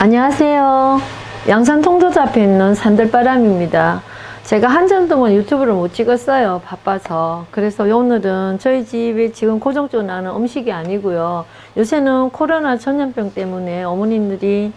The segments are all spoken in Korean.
안녕하세요. 양산 통도도 앞에 있는 산들바람입니다. 제가 한참 동안 유튜브를 못 찍었어요. 바빠서. 그래서 오늘은 저희 집에 지금 고정적으로 나는 음식이 아니고요. 요새는 코로나 전염병 때문에 어머님들이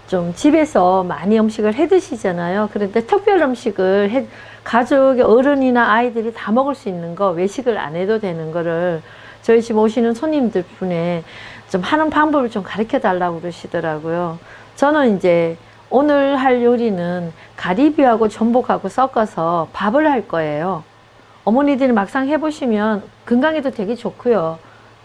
좀 집에서 많이 음식을 해 드시잖아요. 그런데 특별 음식을 가족의 어른이나 아이들이 다 먹을 수 있는 거, 외식을 안 해도 되는 거를 저희 집 오시는 손님들 분에 좀 하는 방법을 좀 가르쳐 달라고 그러시더라고요. 저는 이제 오늘 할 요리는 가리비하고 전복하고 섞어서 밥을 할 거예요. 어머니들이 막상 해보시면 건강에도 되게 좋고요.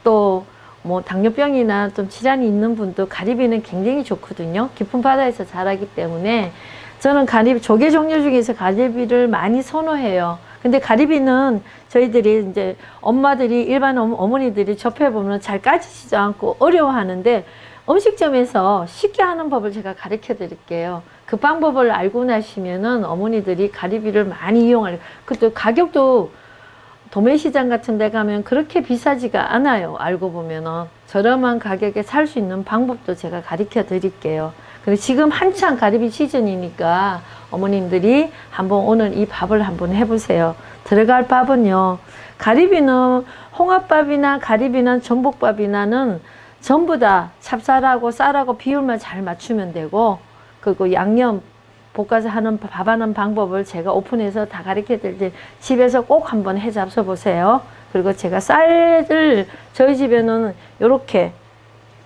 또 뭐 당뇨병이나 좀 질환이 있는 분도 가리비는 굉장히 좋거든요. 깊은 바다에서 자라기 때문에 저는 가리비, 조개 종류 중에서 가리비를 많이 선호해요. 근데 가리비는 저희들이 이제 엄마들이 일반 어머니들이 접해보면 잘 까지지도 않고 어려워하는데 음식점에서 쉽게 하는 법을 제가 가르쳐 드릴게요. 그 방법을 알고 나시면은 어머니들이 가리비를 많이 이용할, 그것도 가격도 도매시장 같은 데 가면 그렇게 비싸지가 않아요. 알고 보면은 저렴한 가격에 살 수 있는 방법도 제가 가르쳐 드릴게요. 그리고 지금 한창 가리비 시즌이니까 어머님들이 한번 오늘 이 밥을 한번 해보세요. 들어갈 밥은요, 가리비는 홍합밥이나 가리비나 전복밥이나는 전부 다 찹쌀하고 쌀하고 비율만 잘 맞추면 되고, 그리고 양념 볶아서 밥하는 방법을 제가 오픈해서 다 가르쳐 드릴 때 집에서 꼭 한번 해 잡숴 보세요. 그리고 제가 쌀을 저희 집에는 이렇게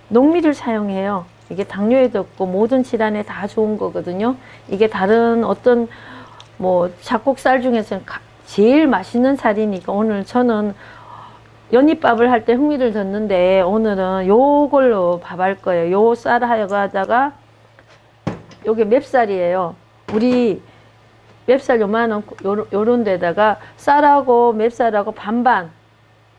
녹밀을 사용해요. 이게 당뇨에도 없고 모든 질환에 다 좋은 거거든요. 이게 다른 어떤 뭐 잡곡쌀 중에서는 제일 맛있는 쌀이니까 오늘 저는 연잎밥을 할 때 흑미를 뒀는데 오늘은 요걸로 밥 할 거예요. 요 쌀 하여가다가 요게 맵쌀이에요. 우리 맵쌀 요만한 요런 데다가 쌀하고 맵쌀하고 반반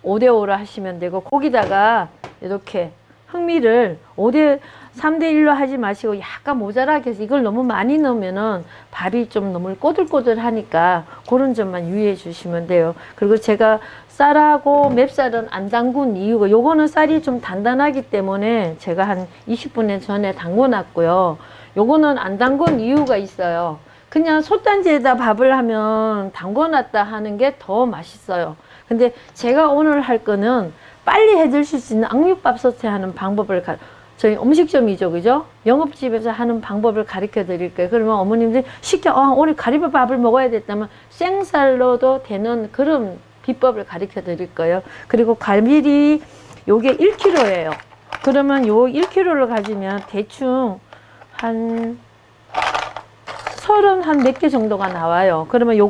5대5로 하시면 되고, 거기다가 이렇게 흑미를 3대1로 하지 마시고 약간 모자라게 해서, 이걸 너무 많이 넣으면은 밥이 좀 너무 꼬들꼬들하니까 그런 점만 유의해 주시면 돼요. 그리고 제가 쌀하고 맵쌀은 안 담근 이유가, 요거는 쌀이 좀 단단하기 때문에 제가 한 20분 전에 담궈 놨고요. 요거는 안 담근 이유가 있어요. 그냥 솥단지에다 밥을 하면 담궈 놨다 하는 게 더 맛있어요. 근데 제가 오늘 할 거는 빨리 해 드실 수 있는 악뮤밥솥에 하는 방법을 저희 음식점이죠, 그죠? 영업집에서 하는 방법을 가르쳐 드릴 거예요. 그러면 어머님들이 쉽게 오늘 가리비밥을 먹어야 됐다면 생쌀로도 되는 그런 비법을 가르쳐 드릴 거예요. 그리고 가리비 요게 1kg예요. 그러면 요 1kg를 가지면 대충 한 30 한 몇 개 정도가 나와요. 그러면 요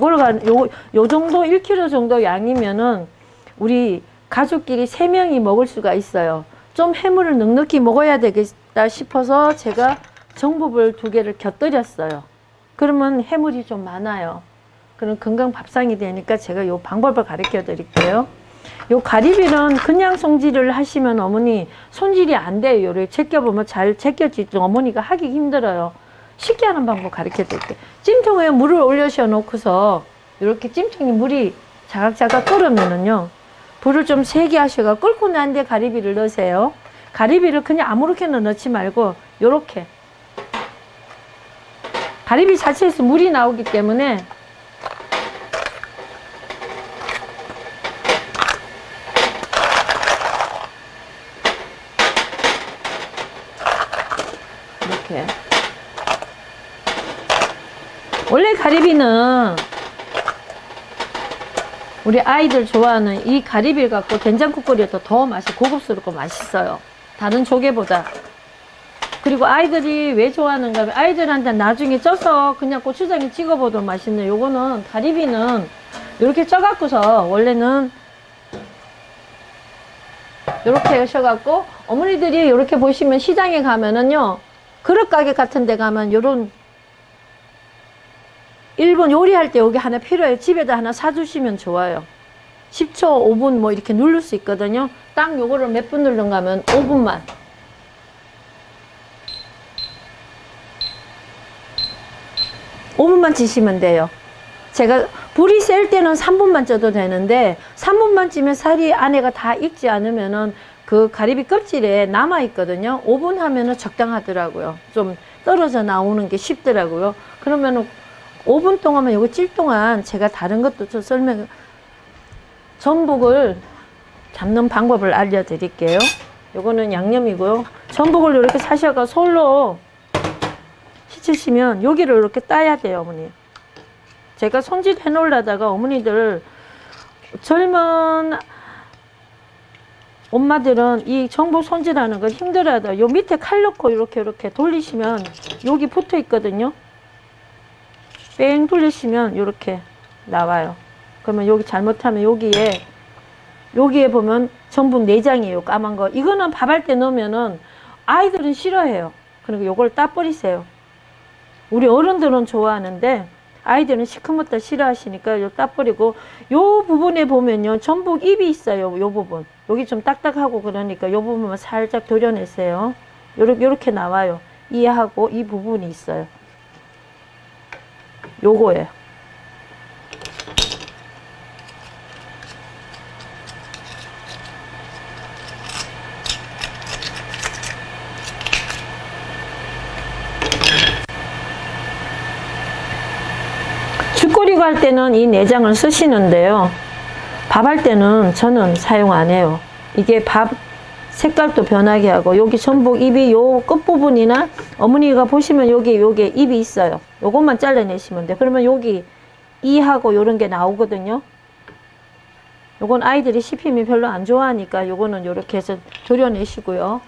정도 1kg 정도 양이면은 우리 가족끼리 3명이 먹을 수가 있어요. 좀 해물을 넉넉히 먹어야 되겠다 싶어서 제가 전복을 2개를 곁들였어요. 그러면 해물이 좀 많아요. 그럼 건강 밥상이 되니까 제가 요 방법을 가르쳐 드릴게요. 요 가리비는 그냥 손질을 하시면 어머니 손질이 안 돼요. 요렇게 제껴보면 잘 제껴지죠. 어머니가 하기 힘들어요. 쉽게 하는 방법 가르쳐 드릴게요. 찜통에 물을 올려셔 놓고서 이렇게 찜통에 물이 자각자각 끓으면은요, 불을 좀 세게 하셔가 끓고 난 뒤에 가리비를 넣으세요. 가리비를 그냥 아무렇게나 넣지 말고 요렇게, 가리비 자체에서 물이 나오기 때문에 이렇게. 원래 가리비는 우리 아이들 좋아하는 이 가리비를 갖고 된장국 끓여도 더 맛이 고급스럽고 맛있어요. 다른 조개보다. 그리고 아이들이 왜 좋아하는가 하면 아이들한테 나중에 쪄서 그냥 고추장에 찍어봐도 맛있는, 요거는 가리비는 이렇게 쪄갖고서 원래는 이렇게 하셔갖고, 어머니들이 이렇게 보시면 시장에 가면은요, 그릇 가게 같은 데 가면 요런 일본 요리할 때 여기 하나 필요해요. 집에다 하나 사주시면 좋아요. 10초, 5분 뭐 이렇게 누를 수 있거든요. 딱 요거를 몇 분 누른가 하면 5분만. 5분만 찌시면 돼요. 제가 불이 셀 때는 3분만 쪄도 되는데 3분만 찌면 살이 안에가 다 익지 않으면은 그 가리비 껍질에 남아 있거든요. 5분 하면은 적당하더라고요. 좀 떨어져 나오는 게 쉽더라고요. 그러면은 5분 동안만 요거 찔 동안 제가 다른 것도 좀 전복을 잡는 방법을 알려드릴게요. 요거는 양념이고요. 전복을 이렇게 사셔가 솔로 씻으시면 여기를 이렇게 따야 돼요, 어머니. 제가 손질 해놓으려다가 어머니들 젊은 엄마들은 이 전복 손질하는 거 힘들어하다. 요 밑에 칼 넣고 이렇게 돌리시면 여기 붙어 있거든요. 뺑 돌리시면 이렇게 나와요. 그러면 여기 잘못하면 여기에 보면 전복 내장이에요. 까만 거. 이거는 밥할 때 넣으면은 아이들은 싫어해요. 그리고 요걸 따버리세요. 우리 어른들은 좋아하는데 아이들은 시커멓다 싫어하시니까 요 따버리고, 요 부분에 보면요 전복 잎이 있어요. 요 부분 여기 좀 딱딱하고 그러니까 요 부분만 살짝 도려내세요. 요렇게 나와요. 이해하고 이 부분이 있어요. 요거예요. 죽 할 때는 이 내장을 쓰시는데요. 밥 할 때는 저는 사용 안 해요. 이게 밥 색깔도 변하게 하고, 여기 전복 잎이 요 끝부분이나 어머니가 보시면 여기 잎이 있어요. 요것만 잘라내시면 돼요. 그러면 여기 이하고 요런 게 나오거든요. 요건 아이들이 씹힘이 별로 안 좋아하니까 요거는 요렇게 해서 졸여내시고요.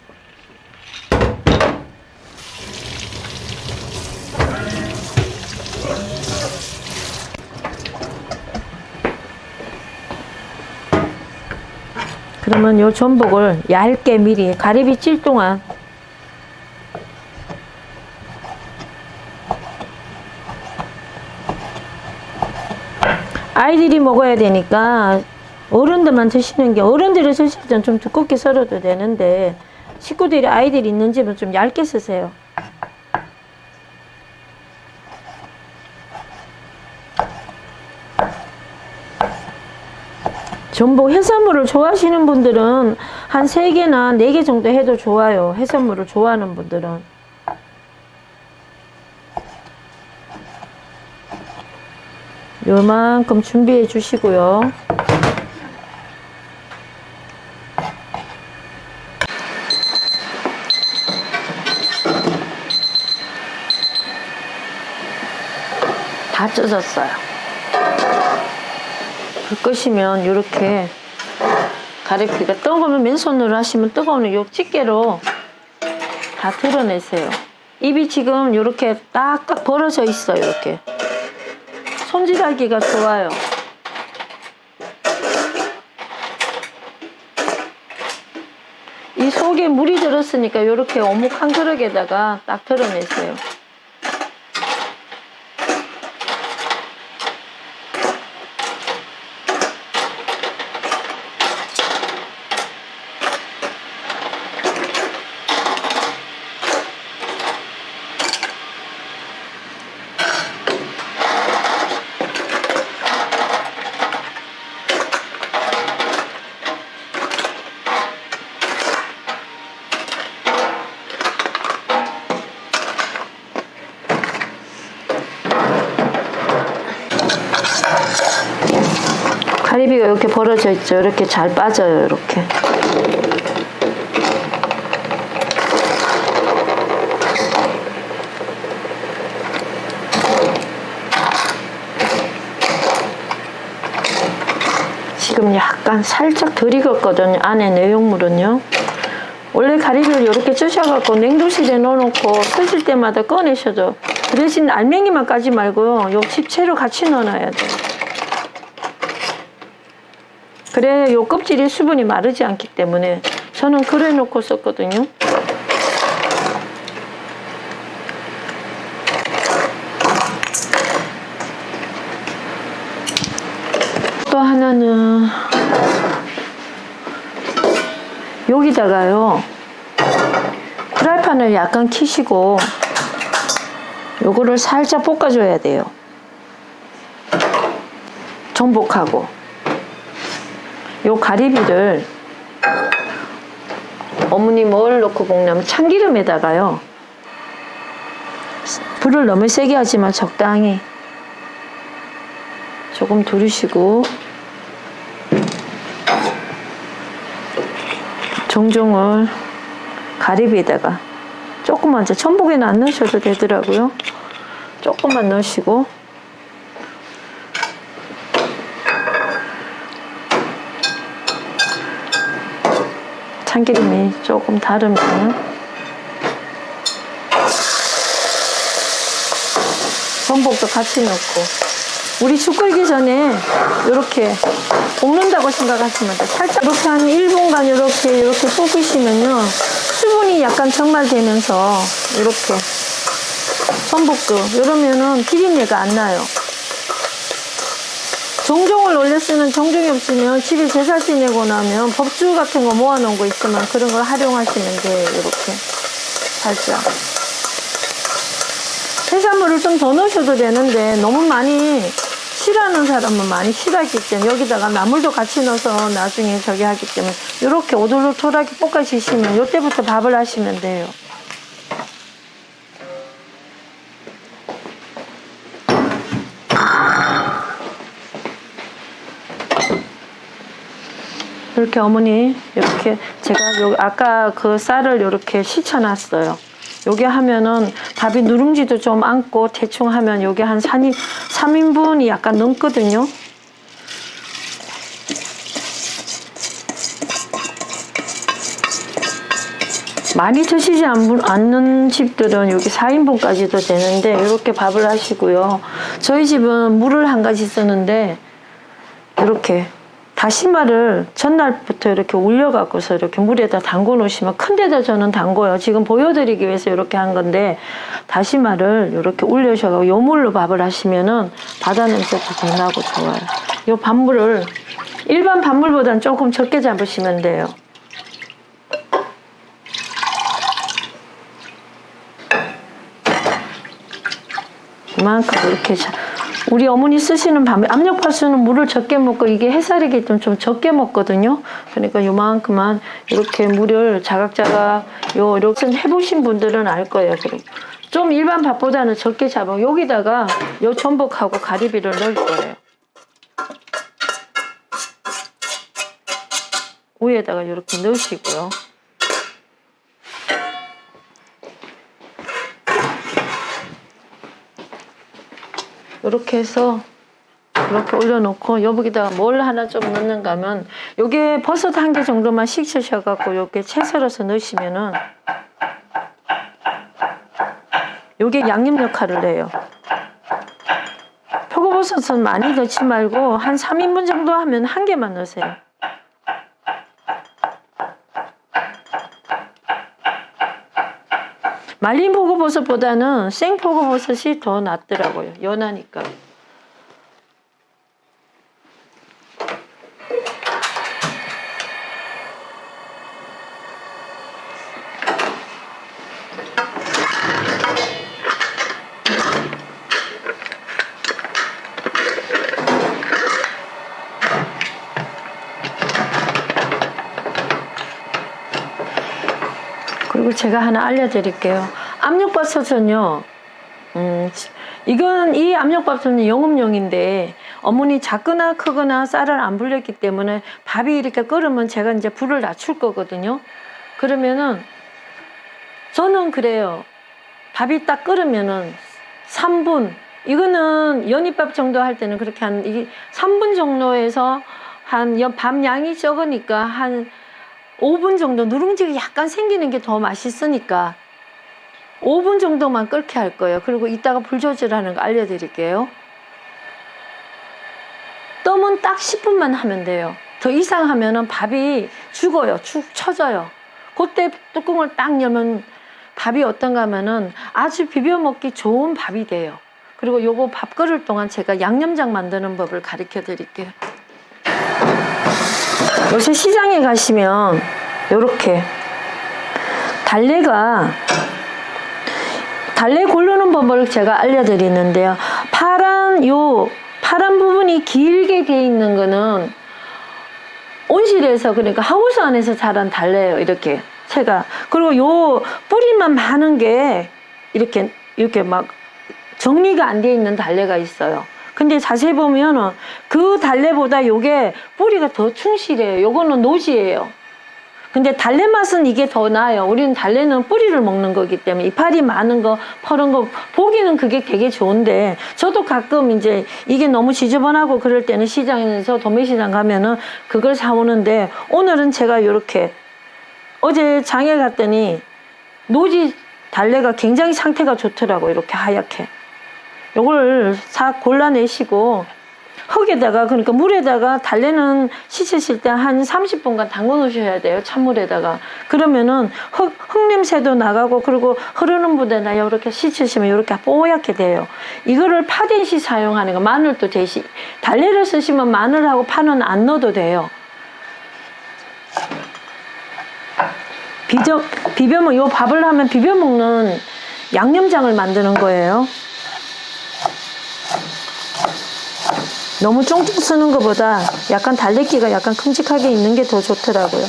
그러면 요 전복을 얇게 미리 가리비 찔 동안 아이들이 먹어야 되니까 어른들만 드시는 게, 어른들이 드실 때는 좀 두껍게 썰어도 되는데 식구들이 아이들이 있는 집은 좀 얇게 쓰세요. 전복 해산물을 좋아하시는 분들은 한 3개나 4개 정도 해도 좋아요. 해산물을 좋아하는 분들은. 요만큼 준비해 주시고요. 다 쪄졌어요. 불 끄시면 이렇게 가리비가 뜨거우면 맨손으로 하시면 뜨거우면 요 집게로 다 드러내세요. 입이 지금 이렇게 딱딱 벌어져 있어요. 이렇게 손질하기가 좋아요. 이 속에 물이 들었으니까 이렇게 어묵 한 그릇에다가 딱 드러내세요. 가리비가 이렇게 벌어져 있죠. 이렇게 잘 빠져요. 이렇게. 지금 약간 살짝 덜 익었거든요. 안에 내용물은요. 원래 가리비를 이렇게 쪄셔갖고 냉동실에 넣어놓고 쓰실 때마다 꺼내셔도, 그 대신 알맹이만 까지 말고요. 요 집채로 같이 넣어놔야 돼요. 그래 요 껍질이 수분이 마르지 않기 때문에 저는 그래 놓고 썼거든요. 또 하나는 여기다가요 프라이팬을 약간 켜시고 요거를 살짝 볶아줘야 돼요. 전복하고 요 가리비를 어머니 뭘 넣고 볶냐면 참기름에다가요. 불을 너무 세게 하지만 적당히 조금 두르시고 종종을 가리비에다가 조금만, 전복에는 안 넣으셔도 되더라고요. 조금만 넣으시고 참기름이 조금 다르면 전복도 같이 넣고, 우리 죽 끓기 전에 이렇게 볶는다고 생각하시면 돼요. 살짝 이렇게 한 1분간 이렇게 볶으시면요, 수분이 약간 증발되면서 이렇게 전복도 이러면은 비린내가 안 나요. 정종을 원래 쓰는 정종이 없으면 집에 제사 지내고 나면 법주 같은 거 모아놓은 거 있으면 그런 걸 활용하시면 돼요. 이렇게 살짝 해산물을 좀 더 넣으셔도 되는데, 너무 많이 싫어하는 사람은 많이 싫어하기 때문에 여기다가 나물도 같이 넣어서 나중에 저기 하기 때문에 이렇게 오돌오돌하게 볶아주시면 이때부터 밥을 하시면 돼요. 이렇게 어머니, 이렇게 제가 아까 그 쌀을 이렇게 씻어놨어요. 요게 하면은 밥이 누룽지도 좀 안고 대충 하면 요게 한 3인분이 약간 넘거든요. 많이 드시지 않는 집들은 여기 4인분까지도 되는데 이렇게 밥을 하시고요. 저희 집은 물을 한 가지 쓰는데 이렇게 다시마를 전날부터 이렇게 올려갖고서 이렇게 물에다 담궈 놓으시면, 큰 데다 저는 담궈요. 지금 보여드리기 위해서 이렇게 한 건데, 다시마를 이렇게 올려셔서 요 물로 밥을 하시면은 바다 냄새도 더 나고 좋아요. 요 밥물을 일반 밥물보다는 조금 적게 잡으시면 돼요. 이만큼 이렇게 우리 어머니 쓰시는 압력밥솥은 물을 적게 먹고, 이게 해살이기 때문에 좀 적게 먹거든요. 그러니까 요만큼만 이렇게 물을 자각자각 이렇게 해보신 분들은 알 거예요. 좀 일반 밥보다는 적게 잡아. 여기다가 요 전복하고 가리비를 넣을 거예요. 위에다가 이렇게 넣으시고요. 이렇게 해서 이렇게 올려놓고, 여기다가 뭘 하나 좀 넣는가 하면, 요게 버섯 한 개 정도만 식히셔갖고 요게 채 썰어서 넣으시면은 요게 양념 역할을 해요. 표고버섯은 많이 넣지 말고 한 3인분 정도 하면 한 개만 넣으세요. 말린 표고버섯보다는 생 표고버섯이 더 낫더라고요. 연하니까. 그리고 제가 하나 알려드릴게요. 압력밥솥은요, 이 압력밥솥은 영업용인데, 어머니 작거나 크거나 쌀을 안 불렸기 때문에 밥이 이렇게 끓으면 제가 이제 불을 낮출 거거든요. 그러면은 저는 그래요. 밥이 딱 끓으면은 3분, 이거는 연잎밥 정도 할 때는 그렇게 이게 3분 정도에서 밥 양이 적으니까 한 5분 정도, 누룽지가 약간 생기는 게 더 맛있으니까 5분 정도만 끓게 할 거예요. 그리고 이따가 불 조절하는 거 알려드릴게요. 뜸은 딱 10분만 하면 돼요. 더 이상 하면은 밥이 죽어요. 축 처져요. 그때 뚜껑을 딱 열면 밥이 어떤가 하면은 아주 비벼 먹기 좋은 밥이 돼요. 그리고 요거 밥 끓을 동안 제가 양념장 만드는 법을 가르쳐 드릴게요. 요새 시장에 가시면 요렇게 달래 고르는 법을 제가 알려드리는데요. 파란 부분이 길게 돼 있는 거는 온실에서, 그러니까 하우스 안에서 자란 달래예요. 이렇게 밑에가. 그리고 요 뿌리만 많은 게 이렇게 막 정리가 안 돼 있는 달래가 있어요. 근데 자세히 보면은 그 달래보다 요게 뿌리가 더 충실해요. 요거는 노지예요. 근데 달래 맛은 이게 더 나아요. 우리는 달래는 뿌리를 먹는 거기 때문에 이파리 많은 거, 퍼른 거 보기는 그게 되게 좋은데 저도 가끔 이제 이게 너무 지저분하고 그럴 때는 시장에서 도매시장 가면은 그걸 사오는데 오늘은 제가 요렇게 어제 장에 갔더니 노지 달래가 굉장히 상태가 좋더라고요. 이렇게 하얗게. 요걸 싹 골라내시고 흙에다가 그러니까 물에다가 달래는 씻으실 때 한 30분간 담궈 놓으셔야 돼요. 찬물에다가. 그러면은 흙 냄새도 나가고 그리고 흐르는 물에다 이렇게 씻으시면 이렇게 뽀얗게 돼요. 이거를 파 대신 사용하는 거. 마늘도 대신 달래를 쓰시면 마늘하고 파는 안 넣어도 돼요. 요 밥을 하면 비벼 먹는 양념장을 만드는 거예요. 너무 쫑쫑 쓰는 것보다 약간 달래기가 약간 큼직하게 있는 게 더 좋더라고요.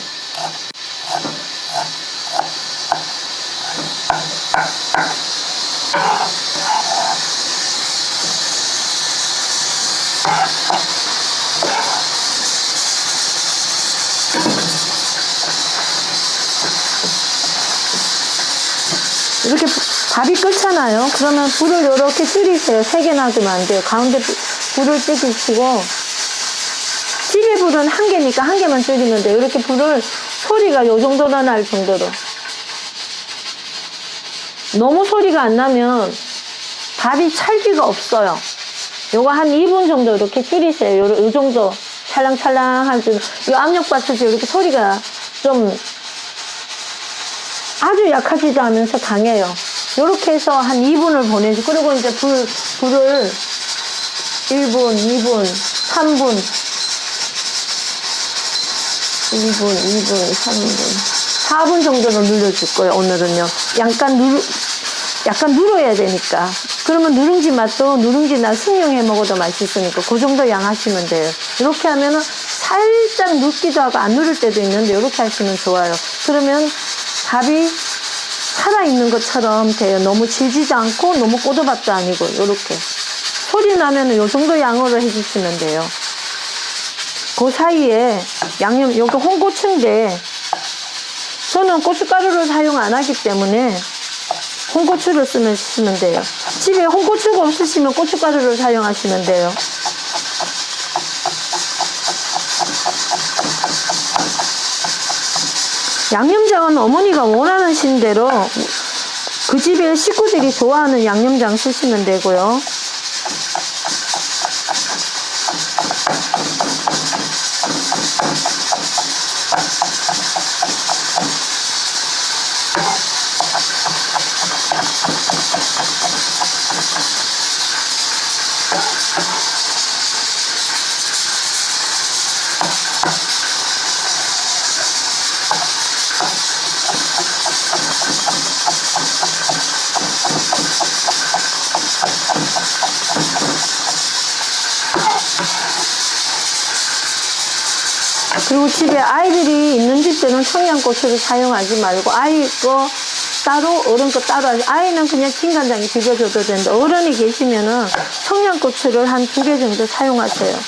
이렇게 밥이 끓잖아요. 그러면 불을 이렇게 줄이세요. 3개 놔두면 안 돼요. 가운데 불을 줄이시고 집에 불은 1개니까 1개만 줄이면 돼요. 이렇게 불을 소리가 요 정도나 날 정도로. 너무 소리가 안 나면 밥이 찰기가 없어요. 요거 한 2분 정도 이렇게 줄이세요. 요 정도 찰랑찰랑할 때 이 압력밥솥이 이렇게 소리가 좀 아주 약하지도 않으면서 강해요. 요렇게 해서 한 2분을 보내시고 그리고 이제 불을 1분, 2분, 3분 1분, 2분, 3분 4분 정도로 눌러줄 거예요. 오늘은요. 약간 눌러야 되니까. 그러면 누룽지 맛도 누룽지나 숭늉해 먹어도 맛있으니까 그 정도 양 하시면 돼요. 이렇게 하면은 살짝 눕기도 하고 안 누를 때도 있는데 이렇게 하시면 좋아요. 그러면 밥이 살아있는 것처럼 돼요. 너무 질지도 않고 너무 꼬들밥도 아니고 이렇게 소리 나면은 요 정도 양으로 해주시면 돼요. 그 사이에 양념 요거 홍고추인데 저는 고춧가루를 사용 안 하기 때문에 홍고추를 쓰시면 돼요. 집에 홍고추가 없으시면 고춧가루를 사용하시면 돼요. 양념장은 어머니가 원하는 대로 그 집에 식구들이 좋아하는 양념장 쓰시면 되고요. 그리고 집에 아이들이 있는 집들은 청양고추를 사용하지 말고 아이 거 따로 어른 거 따로 하지. 아이는 그냥 진간장에 비벼줘도 되는데 어른이 계시면은 청양고추를 한 2개 정도 사용하세요.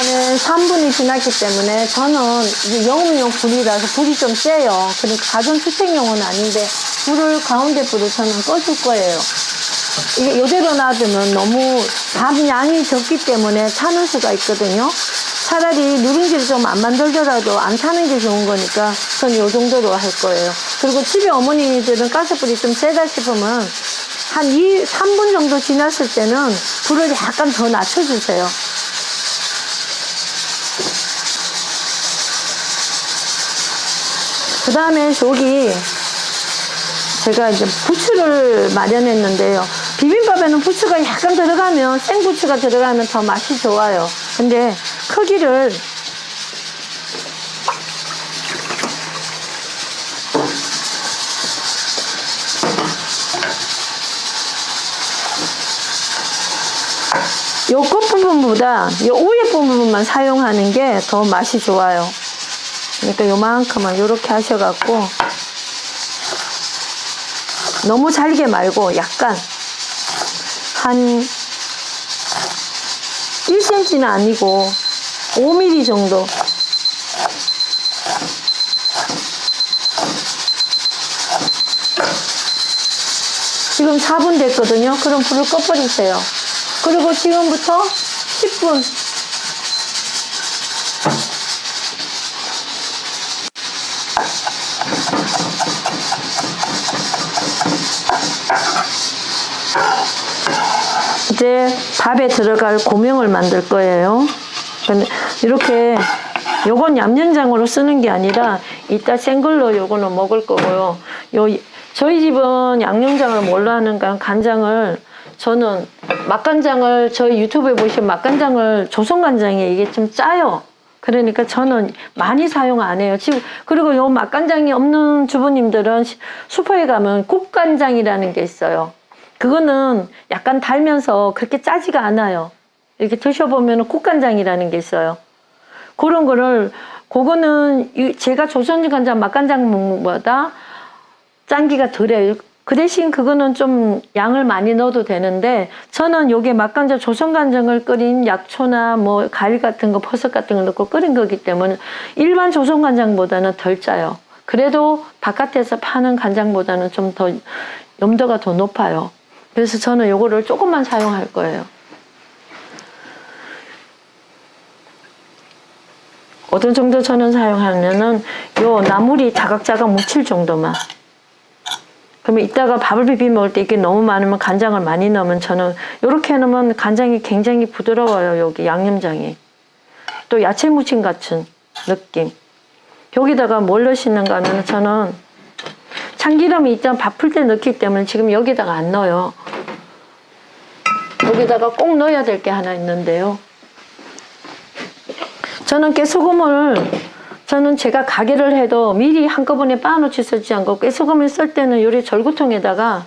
네, 3분이 지났기 때문에 저는 이제 영업용 불이라서 불이 좀 세요. 그러니까 가전주택용은 아닌데 불을 가운데 불을 저는 꺼줄 거예요. 이게 이대로 놔두면 너무 밥 양이 적기 때문에 타는 수가 있거든요. 차라리 누룽지를 좀 안 만들더라도 안 타는 게 좋은 거니까 저는 이 정도로 할 거예요. 그리고 집에 어머니들은 가스불이 좀 세다 싶으면 한 3분 정도 지났을 때는 불을 약간 더 낮춰주세요. 그 다음에 여기 제가 이제 부추를 마련했는데요. 비빔밥에는 부추가 약간 들어가면, 생부추가 들어가면 더 맛이 좋아요. 근데 크기를 요 끝부분보다 요 위에 부분만 사용하는 게 더 맛이 좋아요. 그러니까 요만큼만 요렇게 하셔갖고, 너무 잘게 말고 약간 한 1cm는 아니고 5mm 정도. 지금 4분 됐거든요. 그럼 불을 꺼버리세요. 그리고 지금부터 10분. 이제 밥에 들어갈 고명을 만들 거예요. 이렇게, 요건 얌전장으로 쓰는 게 아니라 이따 생걸로 요거는 먹을 거고요. 저희 집은 양념장을 뭘로 하는가, 간장을, 저는 맛간장을, 저희 유튜브에 보시면 맛간장을, 조선간장에 이게 좀 짜요. 그러니까 저는 많이 사용 안 해요. 지금, 그리고 요 맛간장이 없는 주부님들은 슈퍼에 가면 국간장이라는 게 있어요. 그거는 약간 달면서 그렇게 짜지가 않아요. 이렇게 드셔보면 국간장이라는 게 있어요. 그런 거를, 그거는 제가 조선간장, 맛간장보다 짠기가 덜해요. 그 대신 그거는 좀 양을 많이 넣어도 되는데, 저는 요게 맛간장, 조선간장을 끓인 약초나 뭐 가위 같은 거, 버섯 같은 거 넣고 끓인 거기 때문에 일반 조선간장보다는 덜 짜요. 그래도 바깥에서 파는 간장보다는 좀 더 염도가 더 높아요. 그래서 저는 요거를 조금만 사용할 거예요. 어떤 정도 저는 사용하면은 요 나물이 자각자각 묻힐 정도만. 그러면 이따가 밥을 비벼 먹을 때 이게 너무 많으면 간장을 많이 넣으면, 저는 요렇게 해놓으면 간장이 굉장히 부드러워요. 여기 양념장이. 또 야채 무침 같은 느낌. 여기다가 뭘 넣으시는가 하면, 저는 참기름이 일단 밥 풀 때 넣기 때문에 지금 여기다가 안 넣어요. 여기다가 꼭 넣어야 될 게 하나 있는데요. 저는 깨소금을, 저는 제가 가게를 해도 미리 한꺼번에 빻아놓지 쓰지 않고, 깨소금을 쓸 때는 요리 절구통에다가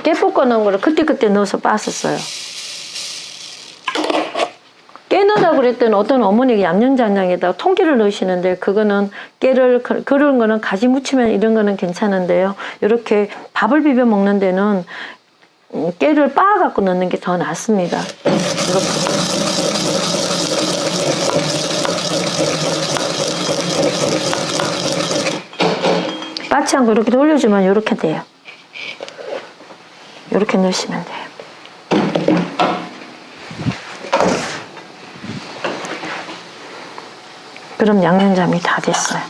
깨 볶아놓은 거를 그때그때 넣어서 빻았어요. 깨 넣으라고 그랬더니 어떤 어머니가 양념장에다가 통깨를 넣으시는데, 그거는 깨를, 그런 거는 가지 무치면 이런 거는 괜찮은데요. 이렇게 밥을 비벼 먹는 데는 깨를 빻아갖고 넣는 게 더 낫습니다. 이렇게. 빻지 않고 이렇게 돌려주면 이렇게 돼요. 이렇게 넣으시면 돼요. 그럼 양념장이 다 됐어요.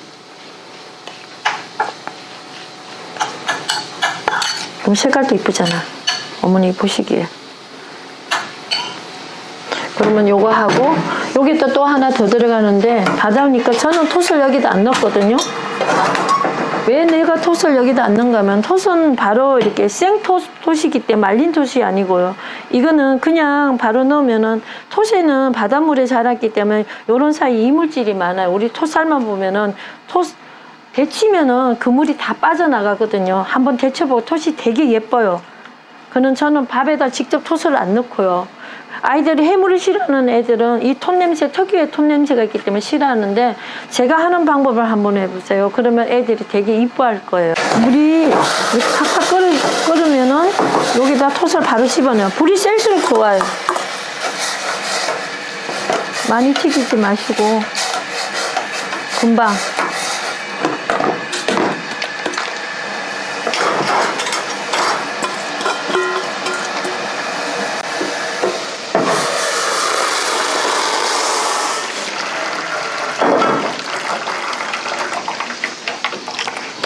그럼 색깔도 이쁘잖아. 어머니 보시기에. 그러면 요거 하고, 여기다 또 하나 더 들어가는데, 바다니까 저는 톳을 여기다 안 넣었거든요. 왜 내가 톳을 여기다 안 넣는가 하면, 톳은 바로 이렇게 생톳이기 때문에 말린 톳이 아니고요. 이거는 그냥 바로 넣으면은, 톳에는 바닷물에 자랐기 때문에 요런 사이 이물질이 많아요. 우리 톳 삶아 보면은 톳 데치면은 그 물이 다 빠져나가거든요. 한번 데쳐보고 톳이 되게 예뻐요. 저는 밥에다 직접 톳을 안 넣고요. 아이들이 해물을 싫어하는 애들은 이 톳 냄새, 특유의 톳 냄새가 있기 때문에 싫어하는데, 제가 하는 방법을 한번 해보세요. 그러면 애들이 되게 이뻐할 거예요. 물이 이렇게 탁탁 끓으면은 여기다 톳을 바로 집어넣어요. 불이 셀수록 좋아요. 많이 튀기지 마시고 금방.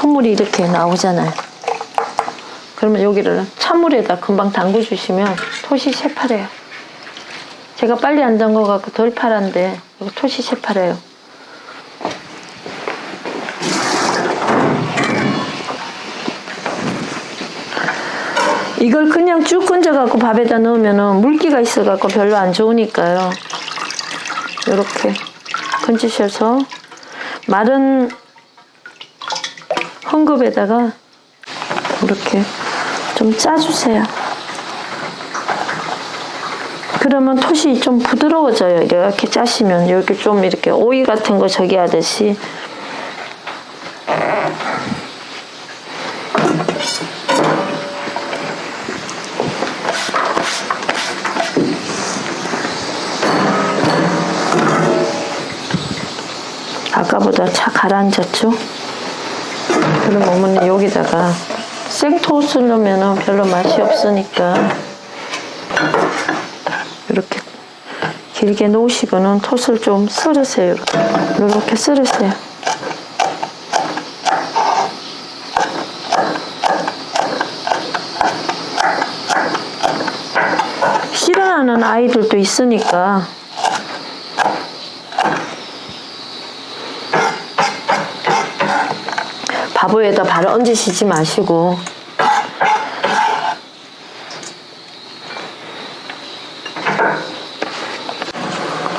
콧물이 이렇게 나오잖아요. 그러면 여기를 찬물에다 금방 담궈 주시면 톳이 새파래요. 제가 빨리 안 담궈갖고 덜 파란데 이거 톳이 새파래요. 이걸 그냥 쭉 건져갖고 밥에다 넣으면은 물기가 있어갖고 별로 안 좋으니까요. 이렇게 건지셔서 마른 헝겊에다가 이렇게 좀 짜주세요. 그러면 톳이 좀 부드러워져요. 이렇게 짜시면 이렇게 좀 이렇게 오이 같은 거 저기 하듯이. 아까보다 차 가라앉았죠? 그럼 어머니 여기다가 생토스를 넣으면 별로 맛이 없으니까 이렇게 길게 놓으시고는 톳을 좀 썰으세요. 이렇게 썰으세요. 싫어하는 아이들도 있으니까 밥에다 바로 얹으시지 마시고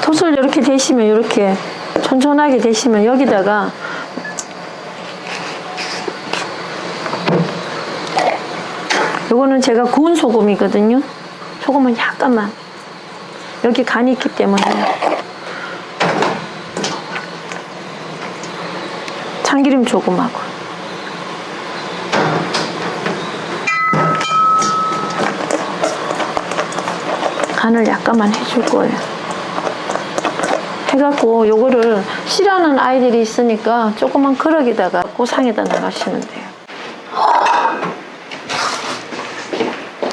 톳을 이렇게 대시면 이렇게 촌촌하게 대시면 여기다가 요거는 제가 구운 소금이거든요. 소금은 약간만 여기 간이 있기 때문에 참기름 조금하고 간을 약간만 해줄 거예요. 해갖고 요거를 싫어하는 아이들이 있으니까 조그만 그릇에다가 고상에다 나가시면 돼요.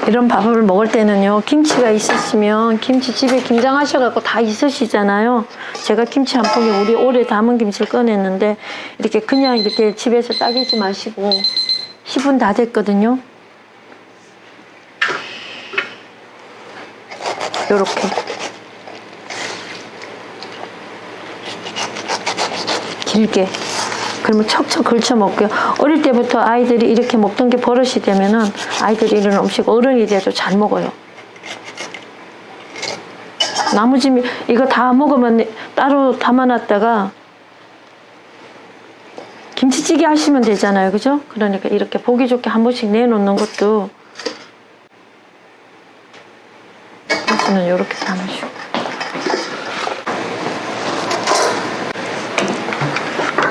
이런 밥을 먹을 때는요, 김치가 있으시면 김치 집에 김장하셔갖고 다 있으시잖아요. 제가 김치 한 포기 우리 오래 담은 김치를 꺼냈는데 이렇게 그냥 이렇게 집에서 따기지 마시고 10분 다 됐거든요. 요렇게 길게 그러면 척척 걸쳐 먹고요. 어릴 때부터 아이들이 이렇게 먹던 게 버릇이 되면은 아이들이 이런 음식 어른이 돼도 잘 먹어요. 나머지 이거 다 먹으면 따로 담아놨다가 김치찌개 하시면 되잖아요, 그죠? 그러니까 이렇게 보기 좋게 한 번씩 내놓는 것도 는 이렇게 담으시고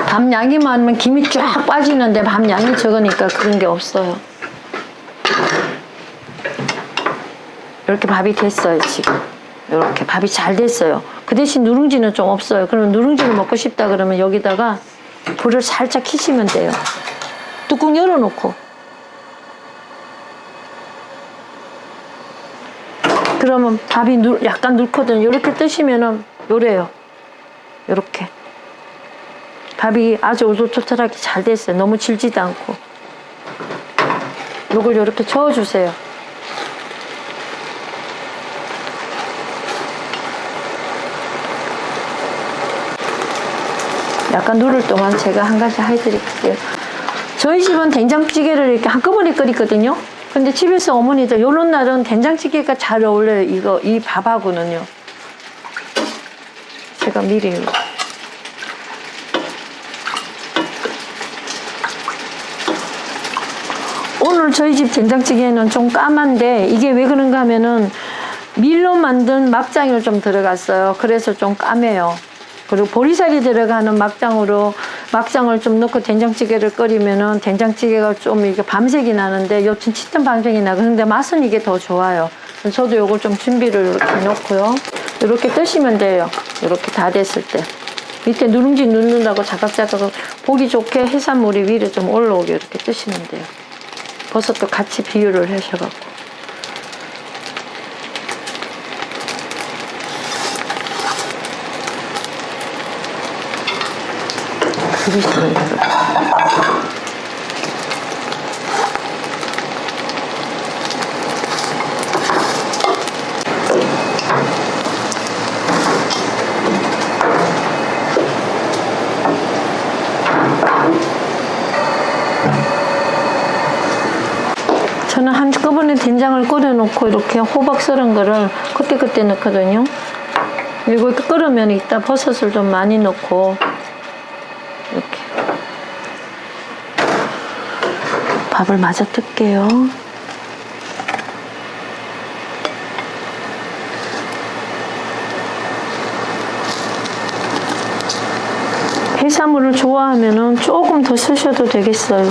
밥 양이 많으면 김이 쫙 빠지는데 밥 양이 적으니까 그런 게 없어요. 이렇게 밥이 됐어요. 지금 이렇게 밥이 잘 됐어요. 그 대신 누룽지는 좀 없어요. 그러면 누룽지를 먹고 싶다 그러면 여기다가 불을 살짝 켜시면 돼요. 뚜껑 열어놓고 그러면 밥이 약간 넣거든요. 이렇게 뜨시면은 요래요. 요렇게 밥이 아주 오돌토돌하게 잘 됐어요. 너무 질지도 않고. 요걸 요렇게 저어주세요. 약간 누를 동안 제가 한 가지 해드릴게요. 저희 집은 된장찌개를 이렇게 한꺼번에 끓이거든요. 근데 집에서 어머니들 요런 날은 된장찌개가 잘 어울려요. 이 밥하고는요. 제가 미리 오늘 저희 집 된장찌개는 좀 까만데 이게 왜 그런가 하면은 밀로 만든 막장이 좀 들어갔어요. 그래서 좀 까매요. 그리고 보리살이 들어가는 막장을 좀 넣고 된장찌개를 끓이면은 된장찌개가 좀 이렇게 밤색이 나는데 여튼 짙은 밤색이 나고 근데 맛은 이게 더 좋아요. 저도 요걸 좀 준비를 이렇게 놓고요. 이렇게 뜨시면 돼요. 이렇게 다 됐을 때 밑에 누룽지 넣는다고 자각자각 보기 좋게 해산물이 위로 좀 올라오게 이렇게 뜨시면 돼요. 버섯도 같이 비율을 하셔갖고 그릇을 된장을 끓여놓고 이렇게 호박 썰은 거를 그때그때 넣거든요. 그리고 끓으면 이따 버섯을 좀 많이 넣고 이렇게 밥을 마저 뜰게요. 해산물을 좋아하면은 조금 더 쓰셔도 되겠어요.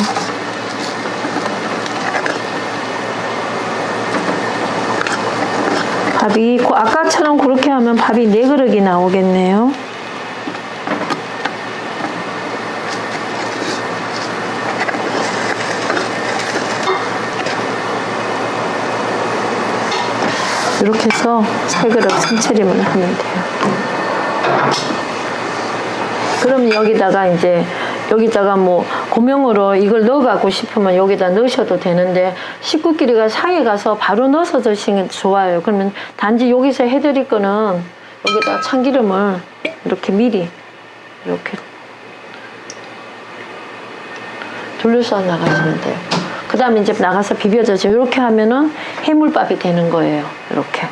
밥이 아까처럼 그렇게 하면 밥이 4그릇이 나오겠네요. 이렇게 해서 3그릇 상차림을 하면 돼요. 그럼 여기다가 뭐 고명으로 이걸 넣어가고 싶으면 여기다 넣으셔도 되는데 식구끼리가 상에 가서 바로 넣어서 드시는 게 좋아요. 그러면 단지 여기서 해드릴 거는 여기다 참기름을 이렇게 미리 이렇게 둘러서 나가시면 돼요. 그 다음에 이제 나가서 비벼져죠. 이렇게 하면은 해물밥이 되는 거예요. 이렇게.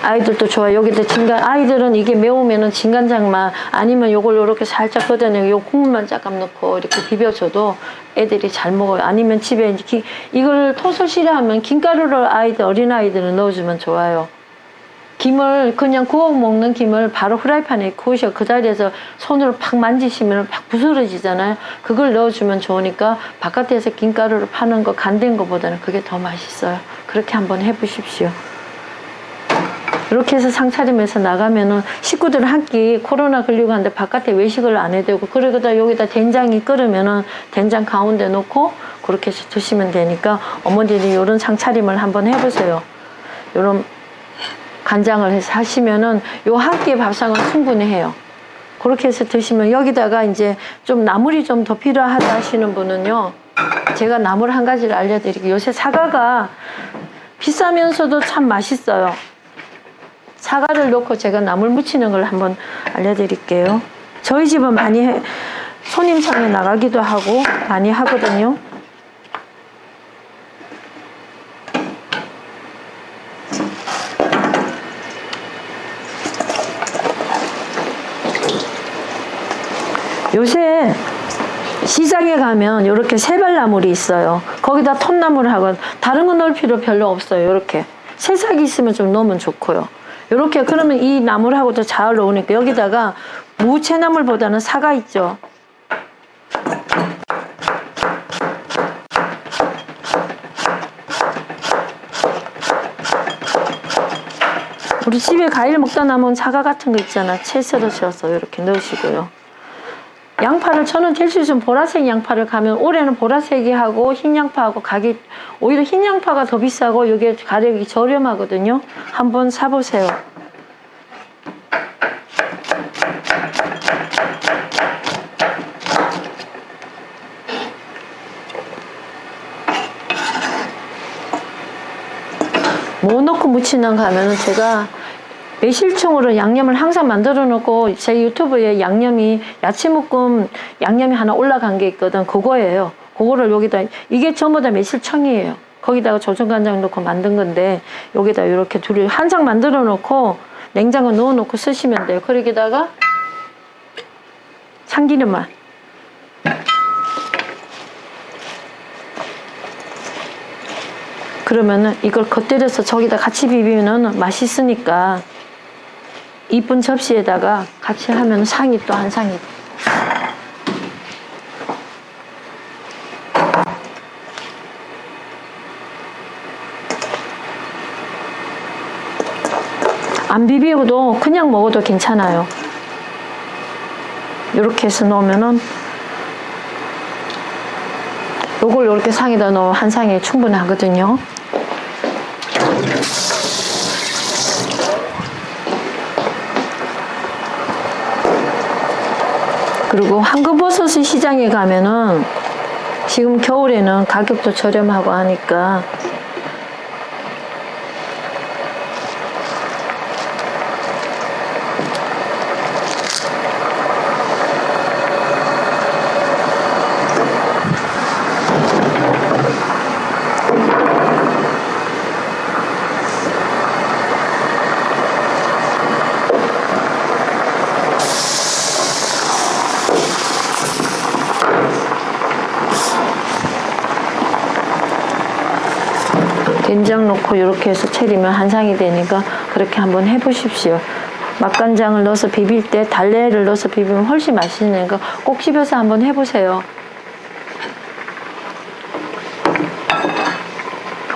아이들도 좋아요. 여기다 아이들은 이게 매우면은 진간장만 아니면 요걸 요렇게 살짝 걷어내고 요 국물만 잠깐 넣고 이렇게 비벼줘도 애들이 잘 먹어요. 아니면 집에 이제 이걸 톳을 싫어하면 김가루를 어린아이들은 넣어주면 좋아요. 김을 그냥 구워 먹는 김을 바로 후라이팬에 구우셔. 그 자리에서 손으로 팍 만지시면 팍 부스러지잖아요. 그걸 넣어주면 좋으니까 바깥에서 김가루를 파는 거 간된 거보다는 그게 더 맛있어요. 그렇게 한번 해보십시오. 이렇게 해서 상차림해서 나가면은 식구들 한 끼 코로나 걸리고 하는데 바깥에 외식을 안 해도 되고, 그러고다 여기다 된장이 끓으면은 된장 가운데 놓고 그렇게 해서 드시면 되니까 어머니들이 이런 상차림을 한번 해보세요. 이런 간장을 해서 하시면은 요 한 끼의 밥상은 충분히 해요. 그렇게 해서 드시면, 여기다가 이제 좀 나물이 좀 더 필요하다 하시는 분은요, 제가 나물 한 가지를 알려드릴게요. 요새 사과가 비싸면서도 참 맛있어요. 사과를 넣고 제가 나물 무치는 걸 한번 알려드릴게요. 저희 집은 많이 손님상에 나가기도 하고 많이 하거든요. 요새 시장에 가면 이렇게 세발나물이 있어요. 거기다 톳나물하고 다른 거 넣을 필요 별로 없어요. 이렇게 새싹이 있으면 좀 넣으면 좋고요. 이렇게 그러면 이 나물하고도 잘 어울리니까 여기다가 무채나물보다는 사과 있죠. 우리 집에 과일 먹다 남은 사과 같은 거 있잖아. 채 썰어서 이렇게 넣으시고요. 양파를 저는 될 수 있으면 보라색 양파를 가면, 올해는 보라색이 하고 흰 양파하고 가격, 오히려 흰 양파가 더 비싸고 이게 가격이 저렴하거든요. 한번 사보세요. 뭐 넣고 무치는가 하면은 제가 매실청으로 양념을 항상 만들어 놓고, 제 유튜브에 양념이 야채볶음 양념이 하나 올라간 게 있거든. 그거예요. 그거를 여기다, 이게 전부 다 매실청이에요. 거기다가 조청간장 넣고 만든 건데 여기다 이렇게 둘이 한 장 만들어 놓고 냉장고 넣어 놓고 쓰시면 돼요. 거기다가 참기름만, 그러면은 이걸 겉들여서 저기다 같이 비비면 맛있으니까 이쁜 접시에다가 같이 하면 상이 또 한 상이. 안 비비고도 그냥 먹어도 괜찮아요. 이렇게 해서 넣으면은, 요걸 이렇게 상에다 넣으면 한 상에 충분하거든요. 그리고 황금버섯이 시장에 가면은 지금 겨울에는 가격도 저렴하고 하니까 넣고 이렇게 해서 차리면 한상이 되니까 그렇게 한번 해보십시오. 맛간장을 넣어서 비빌 때 달래를 넣어서 비비면 훨씬 맛있으니까 꼭 집에서 한번 해보세요.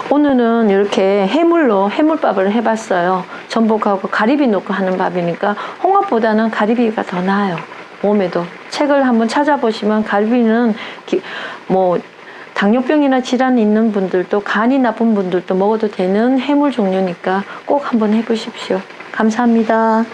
오늘은 이렇게 해물로 해물밥을 해봤어요. 전복하고 가리비 넣고 하는 밥이니까 홍합보다는 가리비가 더 나아요. 몸에도. 책을 한번 찾아보시면 가리비는 뭐 당뇨병이나 질환이 있는 분들도 간이 나쁜 분들도 먹어도 되는 해물 종류니까 꼭 한번 해보십시오. 감사합니다.